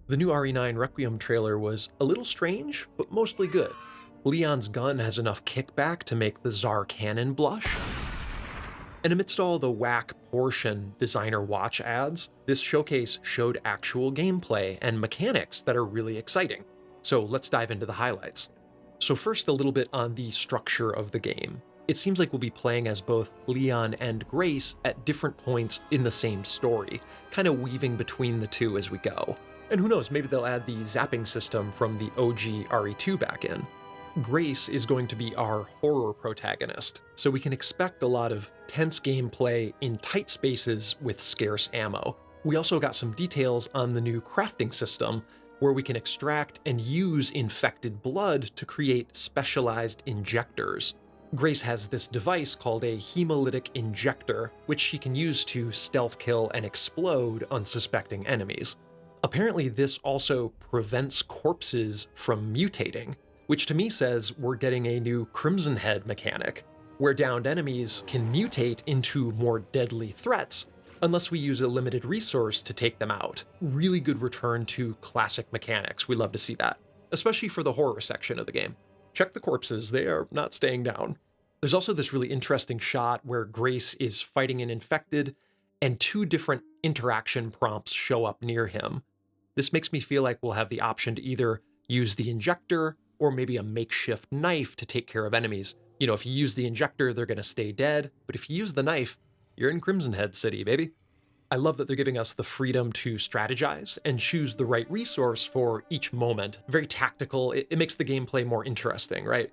The new RE9 Requiem trailer was a little strange, but mostly good. Leon's gun has enough kickback to make the Tsar cannon blush. And amidst all the whack Porsche designer watch ads, this showcase showed actual gameplay and mechanics that are really exciting. So let's dive into the highlights. So first, a little bit on the structure of the game. It seems like we'll be playing as both Leon and Grace at different points in the same story, kind of weaving between the two as we go. And who knows, maybe they'll add the zapping system from the OG RE2 back in. Grace is going to be our horror protagonist, so we can expect a lot of tense gameplay in tight spaces with scarce ammo. We also got some details on the new crafting system, where we can extract and use infected blood to create specialized injectors. Grace has this device called a hemolytic injector, which she can use to stealth kill and explode unsuspecting enemies. Apparently, this also prevents corpses from mutating, which to me says we're getting a new Crimson Head mechanic, where downed enemies can mutate into more deadly threats unless we use a limited resource to take them out. Really good return to classic mechanics. We love to see that, especially for the horror section of the game. Check the corpses, they are not staying down. There's also this really interesting shot where Grace is fighting an infected and two different interaction prompts show up near him. This makes me feel like we'll have the option to either use the injector or maybe a makeshift knife to take care of enemies. You know, if you use the injector, they're gonna stay dead, but if you use the knife, you're in Crimson Head City, baby. I love that they're giving us the freedom to strategize and choose the right resource for each moment. Very tactical, it makes the gameplay more interesting, right?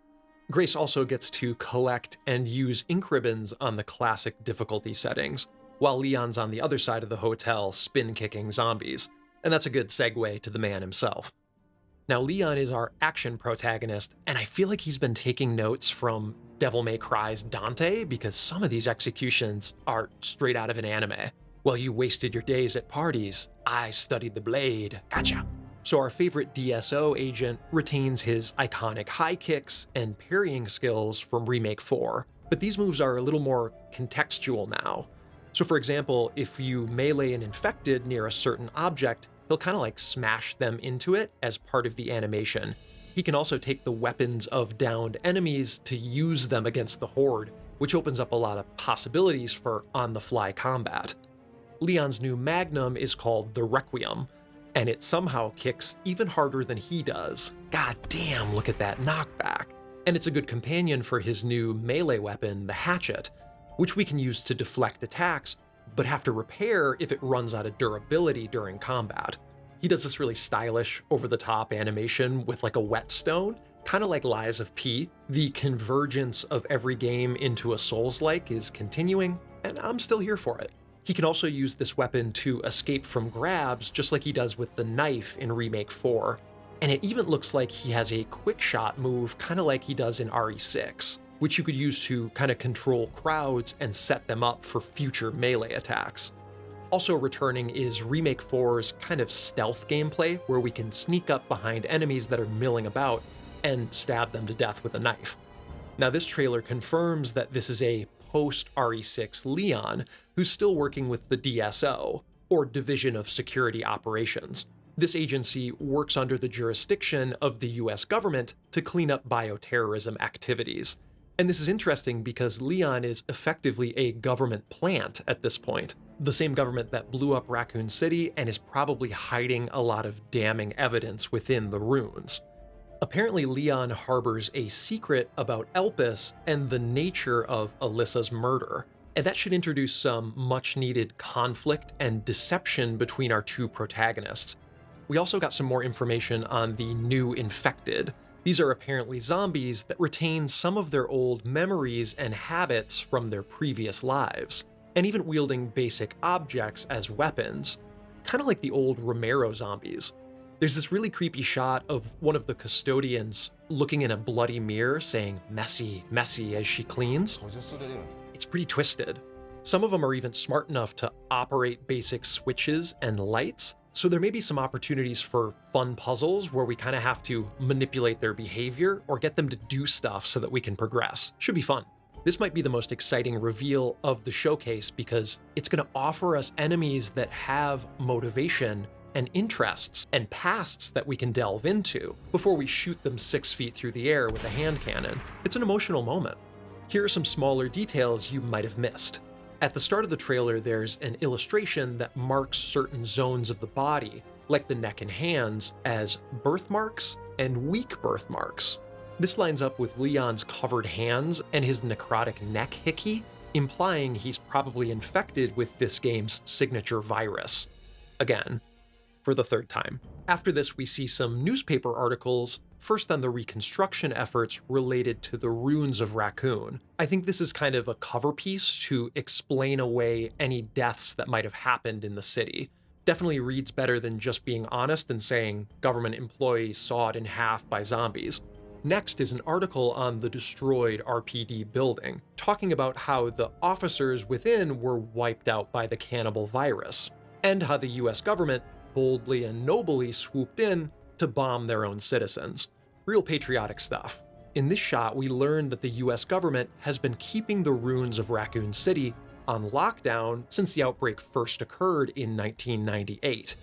Grace also gets to collect and use ink ribbons on the classic difficulty settings, while Leon's on the other side of the hotel spin-kicking zombies. And that's a good segue to the man himself. Now, Leon is our action protagonist, and I feel like he's been taking notes from Devil May Cry's Dante, because some of these executions are straight out of an anime. Well, you wasted your days at parties. I studied the blade. Gotcha. So our favorite DSO agent retains his iconic high kicks and parrying skills from Remake 4, but these moves are a little more contextual now. So for example, if you melee an infected near a certain object, he'll kind of like smash them into it as part of the animation. He can also take the weapons of downed enemies to use them against the horde, which opens up a lot of possibilities for on-the-fly combat. Leon's new magnum is called the Requiem, and it somehow kicks even harder than he does. God damn, look at that knockback. And it's a good companion for his new melee weapon, the hatchet, which we can use to deflect attacks, but have to repair if it runs out of durability during combat. He does this really stylish, over-the-top animation with like a whetstone, kind of like Lies of P. The convergence of every game into a Souls-like is continuing, and I'm still here for it. He can also use this weapon to escape from grabs, just like he does with the knife in Remake 4. And it even looks like he has a quick shot move, kind of like he does in RE6, which you could use to kind of control crowds and set them up for future melee attacks. Also returning is Remake 4's kind of stealth gameplay, where we can sneak up behind enemies that are milling about and stab them to death with a knife. Now, this trailer confirms that this is a post-RE6 Leon who's still working with the DSO, or Division of Security Operations. This agency works under the jurisdiction of the US government to clean up bioterrorism activities. And this is interesting because Leon is effectively a government plant at this point. The same government that blew up Raccoon City and is probably hiding a lot of damning evidence within the ruins. Apparently, Leon harbors a secret about Elpis and the nature of Alyssa's murder, and that should introduce some much-needed conflict and deception between our two protagonists. We also got some more information on the new infected. These are apparently zombies that retain some of their old memories and habits from their previous lives, and even wielding basic objects as weapons, kind of like the old Romero zombies. There's this really creepy shot of one of the custodians looking in a bloody mirror saying, "Messy, messy," as she cleans. It's pretty twisted. Some of them are even smart enough to operate basic switches and lights, so there may be some opportunities for fun puzzles where we kind of have to manipulate their behavior or get them to do stuff so that we can progress. Should be fun. This might be the most exciting reveal of the showcase because it's going to offer us enemies that have motivation and interests and pasts that we can delve into before we shoot them 6 feet through the air with a hand cannon. It's an emotional moment. Here are some smaller details you might have missed. At the start of the trailer, there's an illustration that marks certain zones of the body, like the neck and hands, as birthmarks and weak birthmarks. This lines up with Leon's covered hands and his necrotic neck hickey, implying he's probably infected with this game's signature virus. Again, for the third time. After this, we see some newspaper articles, first on the reconstruction efforts related to the ruins of Raccoon. I think this is kind of a cover piece to explain away any deaths that might have happened in the city. Definitely reads better than just being honest and saying government employees sawed in half by zombies. Next is an article on the destroyed RPD building, talking about how the officers within were wiped out by the cannibal virus, and how the US government boldly and nobly swooped in to bomb their own citizens. Real patriotic stuff. In this shot, we learn that the US government has been keeping the ruins of Raccoon City on lockdown since the outbreak first occurred in 1998,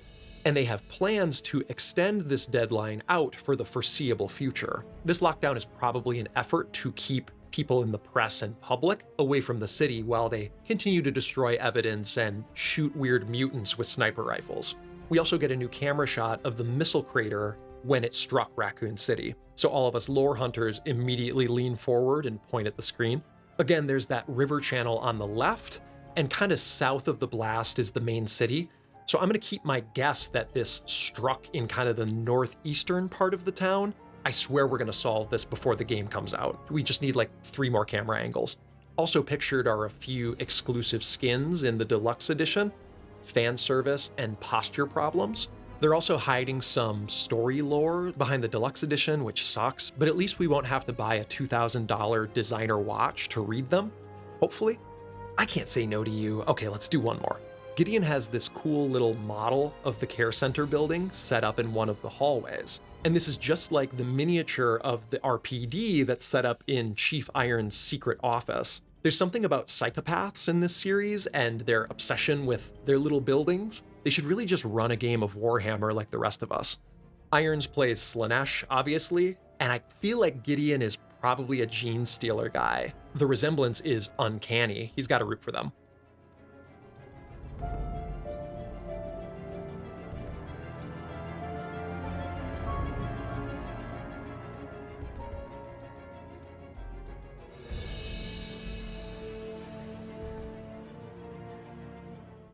and they have plans to extend this deadline out for the foreseeable future. This lockdown is probably an effort to keep people in the press and public away from the city while they continue to destroy evidence and shoot weird mutants with sniper rifles. We also get a new camera shot of the missile crater when it struck Raccoon City, so all of us lore hunters immediately lean forward and point at the screen. Again, there's that river channel on the left, and kind of south of the blast is the main city, so I'm gonna keep my guess that this struck in kind of the northeastern part of the town. I swear we're gonna solve this before the game comes out. We just need like 3 more camera angles. Also pictured are a few exclusive skins in the deluxe edition, fan service, and posture problems. They're also hiding some story lore behind the deluxe edition, which sucks, but at least we won't have to buy a $2,000 designer watch to read them, hopefully. I can't say no to you. Okay, let's do one more. Gideon has this cool little model of the care center building set up in one of the hallways. And this is just like the miniature of the RPD that's set up in Chief Iron's secret office. There's something about psychopaths in this series and their obsession with their little buildings. They should really just run a game of Warhammer like the rest of us. Irons plays Slaanesh, obviously, and I feel like Gideon is probably a gene stealer guy. The resemblance is uncanny. He's got to root for them.